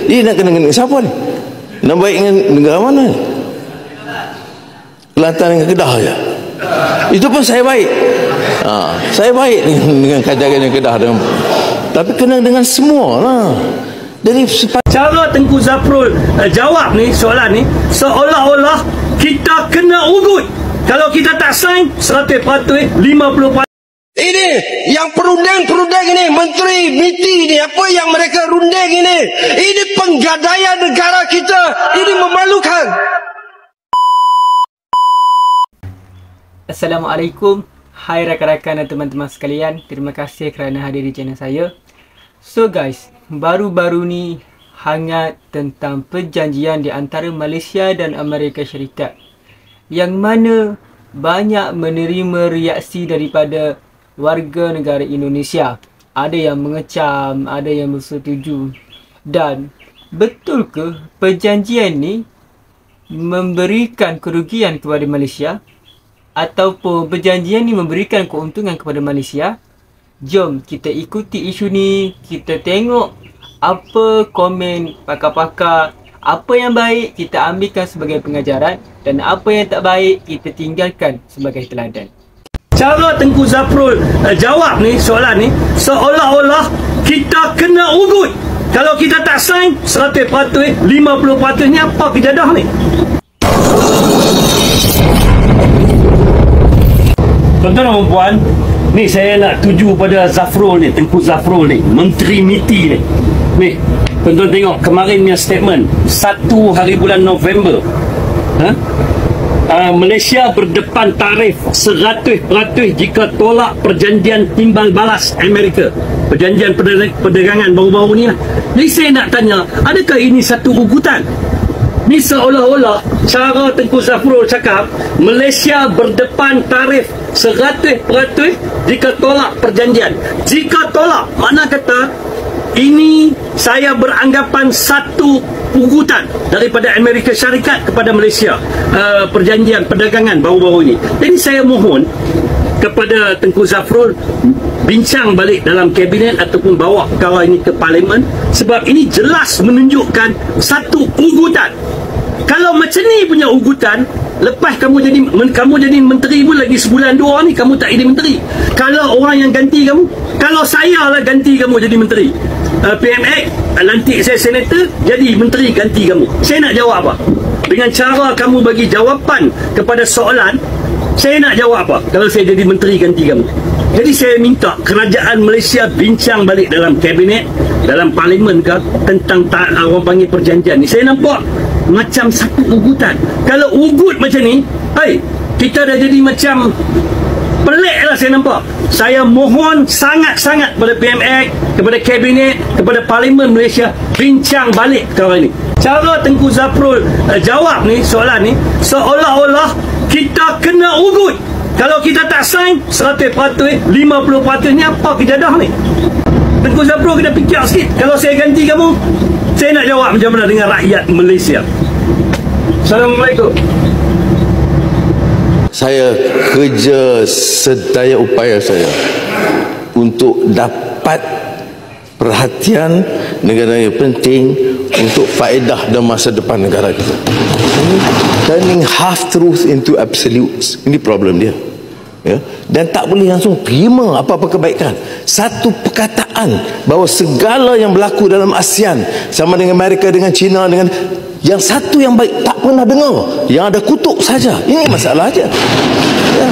Dia nak kena dengan siapa ni? Nak baik dengan negara mana ni? Kelantan dengan Kedah je. Itu pun saya baik. Saya baik dengan kajian Kedah dengan, tapi kena dengan semua lah. Jadi cara Tengku Zafrul jawab ni soalan ni seolah-olah kita kena ugut kalau kita tak sign 100%, 50%. Ini yang perunding-perunding ini, menteri MITI ini, apa yang mereka runding ini penggadaian negara kita. Ini memalukan. Assalamualaikum. Hai rakan-rakan dan teman-teman sekalian. Terima kasih kerana hadir di channel saya. So guys, baru-baru ni hangat tentang perjanjian di antara Malaysia dan Amerika Syarikat, yang mana banyak menerima reaksi daripada warga negara Indonesia. Ada yang mengecam, ada yang bersetuju. Dan betul ke perjanjian ni memberikan kerugian kepada Malaysia, ataupun perjanjian ni memberikan keuntungan kepada Malaysia? Jom kita ikuti isu ni. Kita tengok apa komen pakar-pakar. Apa yang baik kita ambilkan sebagai pengajaran, dan apa yang tak baik kita tinggalkan sebagai teladan. Cara Tengku Zafrul jawab ni soalan ni seolah-olah kita kena ugut kalau kita tak sign 100%, 50% ni. Apa kejadah ni? Tuan-tuan dan puan, ni saya nak tuju pada Zafrul ni, Tengku Zafrul ni, Menteri MITI ni. Ni, tuan-tuan tengok kemarin punya statement 1 hari bulan November. Malaysia berdepan tarif 100% jika tolak perjanjian timbal balas Amerika. Perjanjian perdagangan baru-baru ni lah. Jadi saya nak tanya, adakah ini satu ugutan? Ni seolah-olah cara Tengku Zafrul cakap Malaysia berdepan tarif 100% jika tolak perjanjian. Jika tolak, mana kata ini saya beranggapan satu ugutan daripada Amerika Syarikat kepada Malaysia, perjanjian perdagangan baru-baru ini. Jadi saya mohon kepada Tengku Zafrul bincang balik dalam kabinet ataupun bawa perkara ini ke parlimen, sebab ini jelas menunjukkan satu ugutan. Kalau macam ni punya ugutan, lepas kamu jadi menteri pun lagi sebulan 2 ni kamu tak jadi menteri. Kalau orang yang ganti kamu, kalau saya lah ganti kamu jadi menteri, PMX lantik saya senator jadi menteri ganti kamu, saya nak jawab apa? Dengan cara kamu bagi jawapan kepada soalan, saya nak jawab apa kalau saya jadi menteri ganti kamu? Jadi saya minta kerajaan Malaysia bincang balik dalam kabinet, dalam parlimen ke, tentang orang panggil perjanjian ni. Saya nampak macam satu ugutan. Kalau ugut macam ni, kita dah jadi macam pelik lah saya nampak. Saya mohon sangat-sangat kepada PMX, kepada kabinet, kepada parlimen Malaysia bincang balik perkara ini. Cara Tengku Zafrul jawab ni soalan ni seolah-olah kita kena ugut kalau kita tak sign 100%, 50% ni. Apa kejadah ni? Tengku Zafrul kena fikir sikit. Kalau saya ganti kamu, saya nak jawab macam mana dengan rakyat Malaysia. Assalamualaikum. saya kerja sedaya upaya saya untuk dapat perhatian negara yang penting untuk faedah dan masa depan negara kita. Turning half truth into absolutes, ini problem dia. Ya, dan tak boleh langsung terima apa-apa kebaikan. Satu perkataan bahawa segala yang berlaku dalam ASEAN sama dengan Amerika, dengan China, dengan yang satu yang baik tak pernah dengar, yang ada kutuk saja. Ini masalah aja. Ya.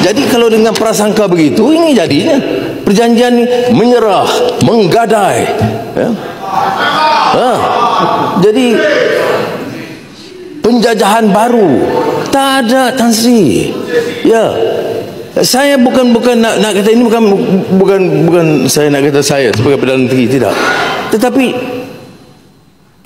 Jadi kalau dengan prasangka begitu, ini jadinya perjanjian ni menyerah, menggadai. Ya. Jadi penjajahan baru tak ada, Tan Sri. Ya, saya bukan nak kata ini, bukan saya nak kata saya sebagai Perdana Menteri, tidak. Tetapi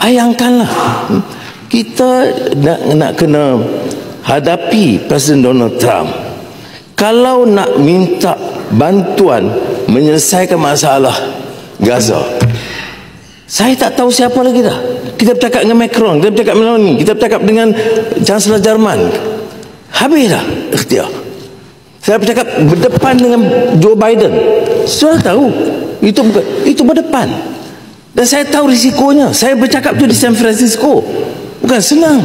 bayangkanlah kita nak kena hadapi Presiden Donald Trump. Kalau nak minta bantuan menyelesaikan masalah Gaza, saya tak tahu siapa lagi dah. Kita bercakap dengan Macron, kita bercakap dengan Meloni, kita bercakap dengan Chancellor Jerman. Habis dah ikhtiar. Saya bercakap berdepan dengan Joe Biden. Sudah tahu itu berdepan. Dan saya tahu risikonya. Saya bercakap tu di San Francisco. Bukan senang.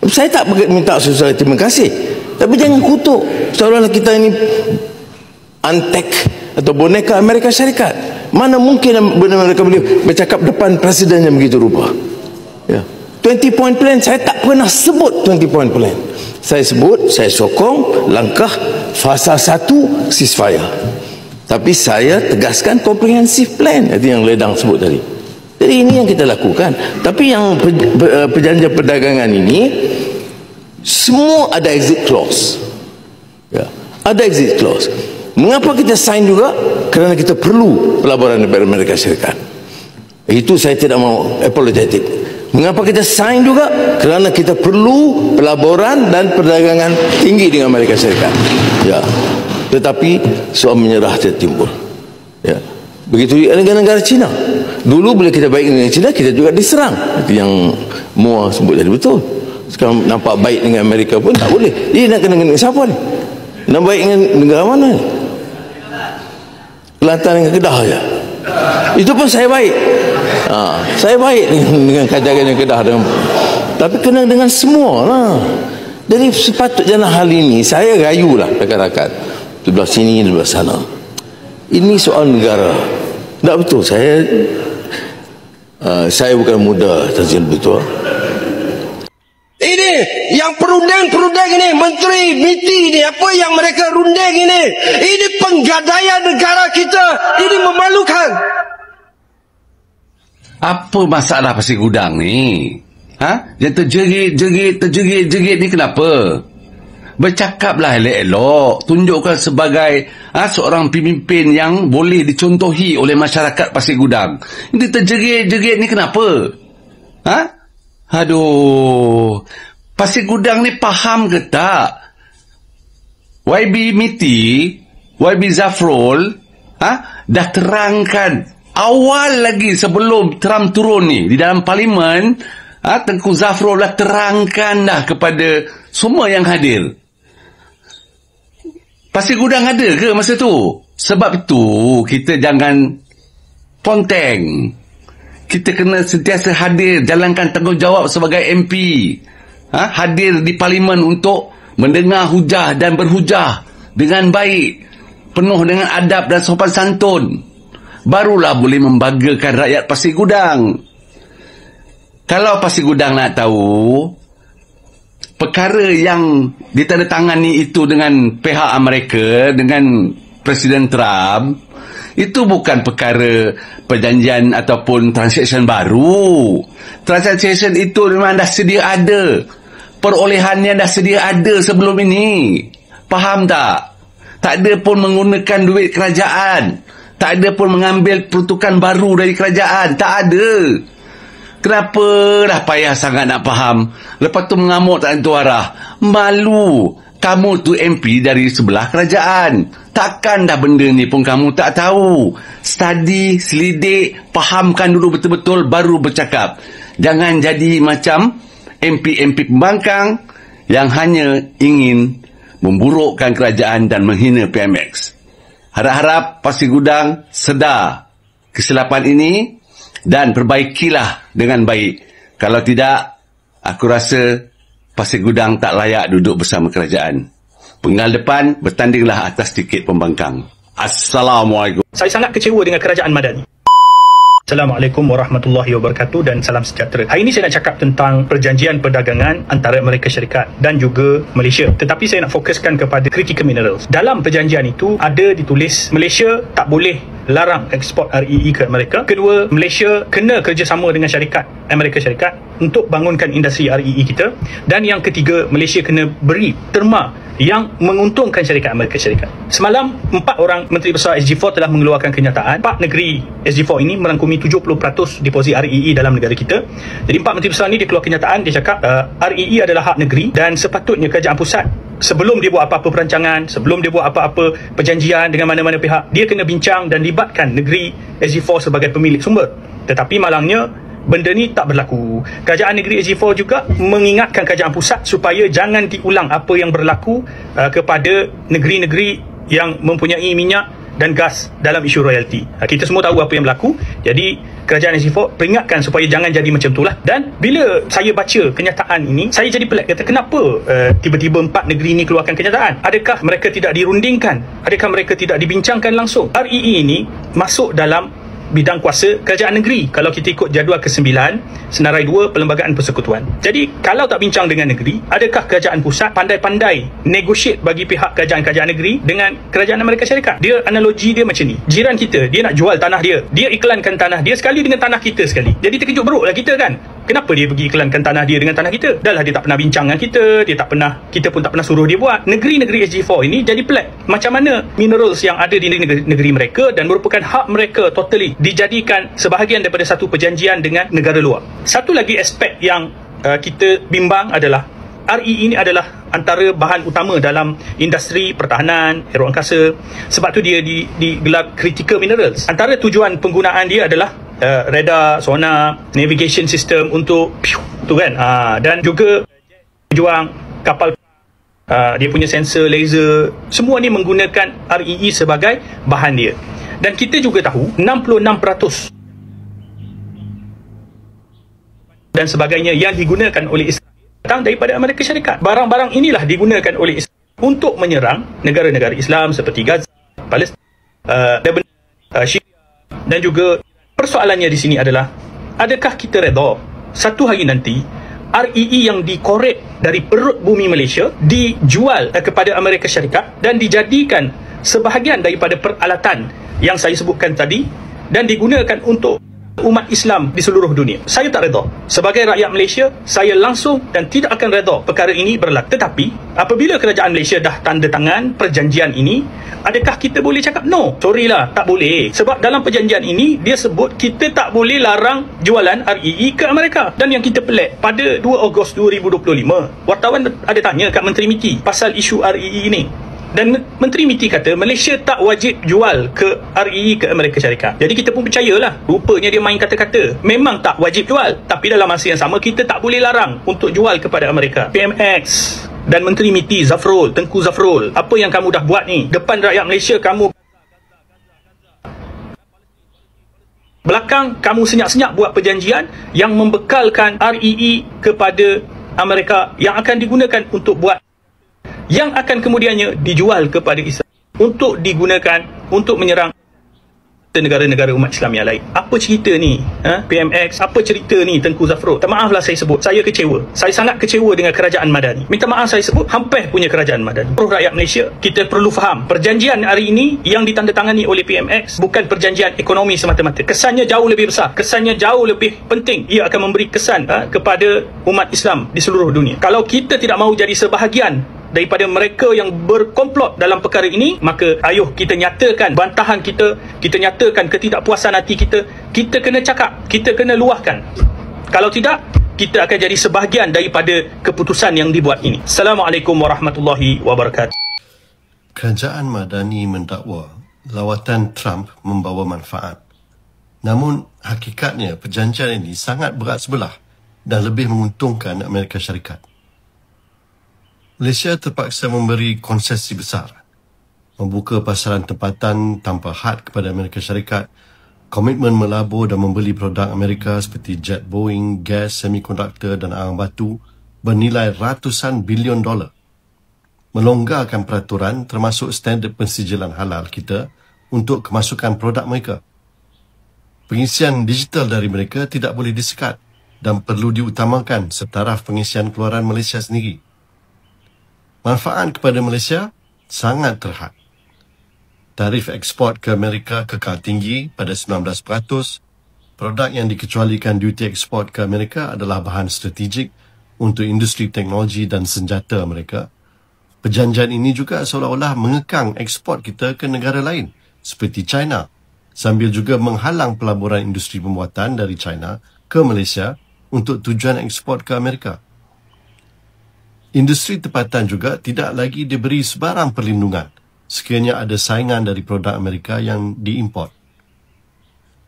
Saya tak minta susah terima kasih, tapi jangan kutuk seolah-olah kita ini antek atau boneka Amerika Syarikat. Mana mungkin mereka boleh bercakap depan presiden yang begitu rupa. Ya. 20 point plan, saya tak pernah sebut 20 point plan. Saya sebut, saya sokong langkah fasa 1 ceasefire. Tapi saya tegaskan comprehensive plan, itu yang Ledang sebut tadi. Jadi ini yang kita lakukan. Tapi yang perjanjian perdagangan ini semua ada exit clause. Ya, ada exit clause. Mengapa kita sign juga? Kerana kita perlu pelaburan daripada Amerika Syarikat. Itu saya tidak mau apologetic. Mengapa kita sign juga? Kerana kita perlu pelaburan dan perdagangan tinggi dengan Amerika Syarikat. Ya. Tetapi soal menyerah timbul. Ya. Begitu juga negara-negara Cina. Dulu bila kita baik dengan Cina, kita juga diserang. Itu yang Moa sebut tadi, betul. Sekarang nampak baik dengan Amerika pun tak boleh. Dia nak kena dengan siapa ni? Nak baik dengan negara mana ni? Kelantan dengan Kedah saja. Itu pun saya baik. Saya baik dengan kajagan yang Kedah dengan, tapi kena dengan semua lah. Jadi sepatutnya hal ini saya rayulah rakan-rakan di belah sini, di belah sana. Ini soal negara. Tak betul. Saya bukan muda, Tazil, betul. Ini yang perunding-perunding ini, menteri MITI ini, apa yang mereka runding ini penggadaian negara kita. Ini memalukan. Apa masalah Pasir Gudang ni? Yang terjerit ni kenapa? Bercakaplah elok-elok, tunjukkan sebagai seorang pemimpin yang boleh dicontohi oleh masyarakat Pasir Gudang. Ini terjerit-jerit ni kenapa? Aduh, Pasir Gudang ni faham ke tak? YB MITI, YB Zafrul dah terangkan awal lagi sebelum Trump turun ni di dalam parlimen. Tengku Zafrul dah terangkan dah kepada semua yang hadir. Pasir Gudang ada ke masa tu? Sebab itu kita jangan ponteng. Kita kena sentiasa hadir, jalankan tanggungjawab sebagai MP. Hadir di parlimen untuk mendengar hujah dan berhujah dengan baik, penuh dengan adab dan sopan santun. Barulah boleh membanggakan rakyat Pasir Gudang. Kalau Pasir Gudang nak tahu, perkara yang ditandatangani itu dengan pihak Amerika, dengan Presiden Trump, itu bukan perkara perjanjian ataupun transaction baru. Transaction itu memang dah sedia ada. Perolehannya dah sedia ada sebelum ini. Faham tak? Tak ada pun menggunakan duit kerajaan. Tak ada pun mengambil peruntukan baru dari kerajaan. Tak ada. Kenapa dah payah sangat nak faham? Lepas tu mengamuk tak tentu arah. Malu. Kamu tu MP dari sebelah kerajaan. Takkan dah benda ni pun kamu tak tahu. Study, selidik, fahamkan dulu betul-betul baru bercakap. Jangan jadi macam MP-MP pembangkang yang hanya ingin memburukkan kerajaan dan menghina PMX. Harap-harap Pasir Gudang sedar kesilapan ini dan perbaikilah dengan baik. Kalau tidak, aku rasa Pasir Gudang tak layak duduk bersama kerajaan. Penggal depan, bertandinglah atas tiket pembangkang. Assalamualaikum. Saya sangat kecewa dengan kerajaan Madani. Assalamualaikum warahmatullahi wabarakatuh dan salam sejahtera. Hari ini saya nak cakap tentang perjanjian perdagangan antara Amerika Syarikat dan juga Malaysia. Tetapi saya nak fokuskan kepada critical minerals. Dalam perjanjian itu ada ditulis Malaysia tak boleh larang ekspor REE ke Amerika. Kedua, Malaysia kena kerjasama dengan syarikat Amerika Syarikat untuk bangunkan industri REE kita. Dan yang ketiga, Malaysia kena beri terma yang menguntungkan syarikat Amerika Syarikat. Semalam, 4 orang Menteri Besar SG4 telah mengeluarkan kenyataan. 4 negeri SG4 ini merangkumi 70% deposit REE dalam negara kita. Jadi 4 Menteri Besar ini dia keluar kenyataan, dia cakap REE adalah hak negeri dan sepatutnya kerajaan pusat sebelum dia buat apa-apa perancangan, sebelum dia buat apa-apa perjanjian dengan mana-mana pihak, dia kena bincang dan libatkan negeri SG4 sebagai pemilik sumber. Tetapi malangnya benda ni tak berlaku. Kerajaan negeri SG4 juga mengingatkan kerajaan pusat supaya jangan diulang apa yang berlaku kepada negeri-negeri yang mempunyai minyak dan gas dalam isu royalty. Kita semua tahu apa yang berlaku. Jadi kerajaan SG4 peringatkan supaya jangan jadi macam itulah. Dan bila saya baca kenyataan ini, saya jadi pelik, kata kenapa tiba-tiba 4 negeri ini keluarkan kenyataan? Adakah mereka tidak dirundingkan? Adakah mereka tidak dibincangkan langsung? REE ini masuk dalam bidang kuasa kerajaan negeri kalau kita ikut jadual ke-9 Senarai 2 Perlembagaan Persekutuan. Jadi kalau tak bincang dengan negeri, adakah kerajaan pusat pandai-pandai negotiate bagi pihak kerajaan-kerajaan negeri dengan kerajaan Amerika Syarikat? Dia analogi dia macam ni, jiran kita, dia nak jual tanah dia iklankan tanah dia sekali dengan tanah kita sekali. Jadi terkejut beruk lah kita kan, kenapa dia pergi iklankan tanah dia dengan tanah kita? Dah lah dia tak pernah bincang dengan kita, kita pun tak pernah suruh dia buat. Negeri-negeri SG4 ini jadi pelik, macam mana minerals yang ada di negeri mereka dan merupakan hak mereka totally dijadikan sebahagian daripada satu perjanjian dengan negara luar. Satu lagi aspek yang kita bimbang adalah REE ini adalah antara bahan utama dalam industri pertahanan, aeroangkasa. Sebab tu dia digelar critical minerals. Antara tujuan penggunaan dia adalah radar, sonar, navigation system untuk tu kan, dan juga juang kapal, dia punya sensor, laser, semua ni menggunakan REE sebagai bahan dia. Dan kita juga tahu 66% dan sebagainya yang digunakan oleh Israel datang daripada Amerika Syarikat. Barang-barang inilah digunakan oleh Israel untuk menyerang negara-negara Islam seperti Gaza, Palestin, Lebanon, Syria. Dan juga persoalannya di sini adalah, adakah kita redha satu hari nanti REE yang dikorek dari perut bumi Malaysia dijual kepada Amerika Syarikat dan dijadikan sebahagian daripada peralatan yang saya sebutkan tadi dan digunakan untuk umat Islam di seluruh dunia? Saya tak redha. Sebagai rakyat Malaysia, saya langsung dan tidak akan redha perkara ini berlaku. Tetapi apabila kerajaan Malaysia dah tanda tangan perjanjian ini, adakah kita boleh cakap no? Sorry lah, tak boleh. Sebab dalam perjanjian ini dia sebut kita tak boleh larang jualan REE ke Amerika. Dan yang kita pelik, pada 2 Ogos 2025, wartawan ada tanya kat Menteri MITI pasal isu REE ini. Dan Menteri MITI kata Malaysia tak wajib jual ke REE ke Amerika Syarikat. Jadi kita pun percayalah, rupanya dia main kata-kata, memang tak wajib jual, tapi dalam masa yang sama kita tak boleh larang untuk jual kepada Amerika. PMX dan Menteri MITI Zafrul, Tengku Zafrul, apa yang kamu dah buat ni depan rakyat Malaysia? Kamu belakang, kamu senyap-senyap buat perjanjian yang membekalkan REE kepada Amerika yang akan digunakan untuk buat, yang akan kemudiannya dijual kepada Israel untuk digunakan untuk menyerang negara-negara umat Islam yang lain. Apa cerita ni? PMX, apa cerita ni Tengku Zafrul? Tak maaflah saya sebut, saya kecewa. Saya sangat kecewa dengan kerajaan Madani. Minta maaf saya sebut, hampir punya kerajaan Madani. Rakyat Malaysia, kita perlu faham, perjanjian hari ini yang ditandatangani oleh PMX bukan perjanjian ekonomi semata-mata. Kesannya jauh lebih besar, kesannya jauh lebih penting. Ia akan memberi kesan kepada umat Islam di seluruh dunia. Kalau kita tidak mahu jadi sebahagian daripada mereka yang berkomplot dalam perkara ini, maka ayuh kita nyatakan bantahan kita nyatakan ketidakpuasan hati kita kena cakap, kita kena luahkan. Kalau tidak, kita akan jadi sebahagian daripada keputusan yang dibuat ini. Assalamualaikum warahmatullahi wabarakatuh. Kerajaan Madani mendakwa lawatan Trump membawa manfaat. Namun hakikatnya perjanjian ini sangat berat sebelah dan lebih menguntungkan Amerika Syarikat. Malaysia terpaksa memberi konsesi besar, membuka pasaran tempatan tanpa had kepada Amerika Syarikat, komitmen melabur dan membeli produk Amerika seperti jet Boeing, gas, semikonduktor dan arang batu bernilai ratusan bilion dolar, melonggarkan peraturan termasuk standard pensijilan halal kita untuk kemasukan produk mereka. Pengisian digital dari mereka tidak boleh disekat dan perlu diutamakan setaraf pengisian keluaran Malaysia sendiri. Manfaat kepada Malaysia sangat terhad. Tarif ekspor ke Amerika kekal tinggi pada 19%. Produk yang dikecualikan duty ekspor ke Amerika adalah bahan strategik untuk industri teknologi dan senjata mereka. Perjanjian ini juga seolah-olah mengekang ekspor kita ke negara lain seperti China, sambil juga menghalang pelaburan industri pembuatan dari China ke Malaysia untuk tujuan ekspor ke Amerika. Industri tempatan juga tidak lagi diberi sebarang perlindungan sekiranya ada saingan dari produk Amerika yang diimport.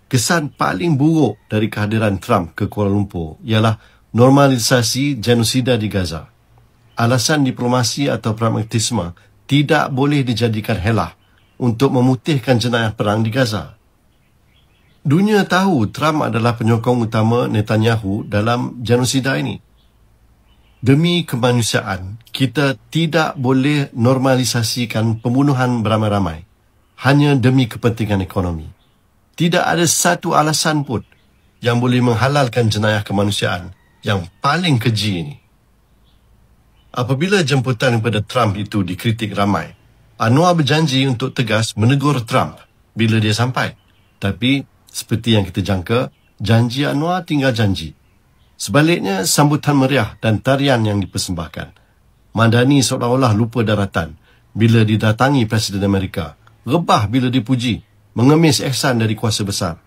Kesan paling buruk dari kehadiran Trump ke Kuala Lumpur ialah normalisasi genosida di Gaza. Alasan diplomasi atau pragmatisme tidak boleh dijadikan helah untuk memutihkan jenayah perang di Gaza. Dunia tahu Trump adalah penyokong utama Netanyahu dalam genosida ini. Demi kemanusiaan, kita tidak boleh normalisasikan pembunuhan beramai-ramai hanya demi kepentingan ekonomi. Tidak ada satu alasan pun yang boleh menghalalkan jenayah kemanusiaan yang paling keji ini. Apabila jemputan kepada Trump itu dikritik ramai, Anwar berjanji untuk tegas menegur Trump bila dia sampai. Tapi, seperti yang kita jangka, janji Anwar tinggal janji. Sebaliknya, sambutan meriah dan tarian yang dipersembahkan. Madani seolah-olah lupa daratan bila didatangi Presiden Amerika. Rebah bila dipuji, mengemis ihsan dari kuasa besar.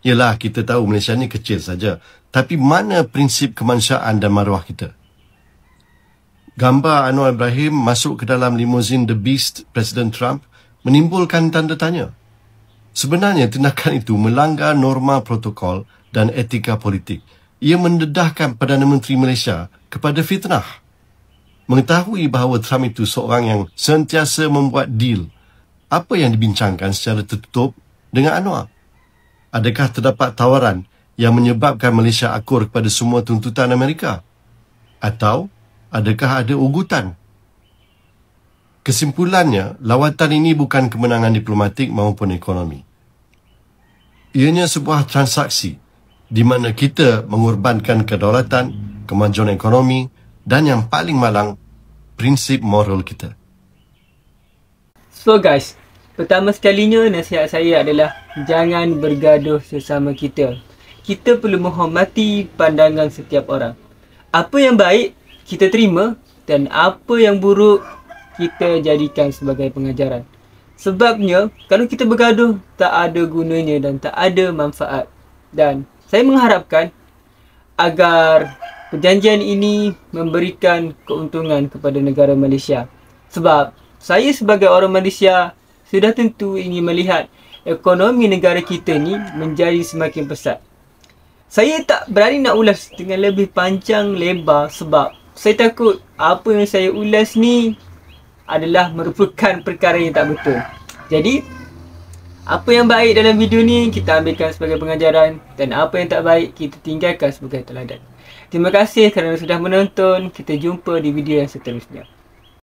Yalah, kita tahu Malaysia ni kecil saja. Tapi mana prinsip kemanusiaan dan maruah kita? Gambar Anwar Ibrahim masuk ke dalam limousin The Beast Presiden Trump menimbulkan tanda tanya. Sebenarnya tindakan itu melanggar norma protokol dan etika politik. Ia mendedahkan Perdana Menteri Malaysia kepada fitnah. Mengetahui bahawa Trump itu seorang yang sentiasa membuat deal, apa yang dibincangkan secara tertutup dengan Anwar? Adakah terdapat tawaran yang menyebabkan Malaysia akur kepada semua tuntutan Amerika? Atau adakah ada ugutan? Kesimpulannya, lawatan ini bukan kemenangan diplomatik maupun ekonomi. Ianya sebuah transaksi di mana kita mengorbankan kedaulatan, kemajuan ekonomi dan yang paling malang, prinsip moral kita. So guys, pertama sekalinya nasihat saya adalah jangan bergaduh sesama kita. Kita perlu menghormati pandangan setiap orang. Apa yang baik, kita terima dan apa yang buruk, kita jadikan sebagai pengajaran. Sebabnya, kalau kita bergaduh, tak ada gunanya dan tak ada manfaat. Dan saya mengharapkan agar perjanjian ini memberikan keuntungan kepada negara Malaysia. Sebab saya sebagai orang Malaysia sudah tentu ingin melihat ekonomi negara kita ni menjadi semakin pesat. Saya tak berani nak ulas dengan lebih panjang lebar sebab saya takut apa yang saya ulas ni adalah merupakan perkara yang tak betul. Jadi, apa yang baik dalam video ni kita ambilkan sebagai pengajaran dan apa yang tak baik kita tinggalkan sebagai teladan. Terima kasih kerana sudah menonton. Kita jumpa di video yang seterusnya.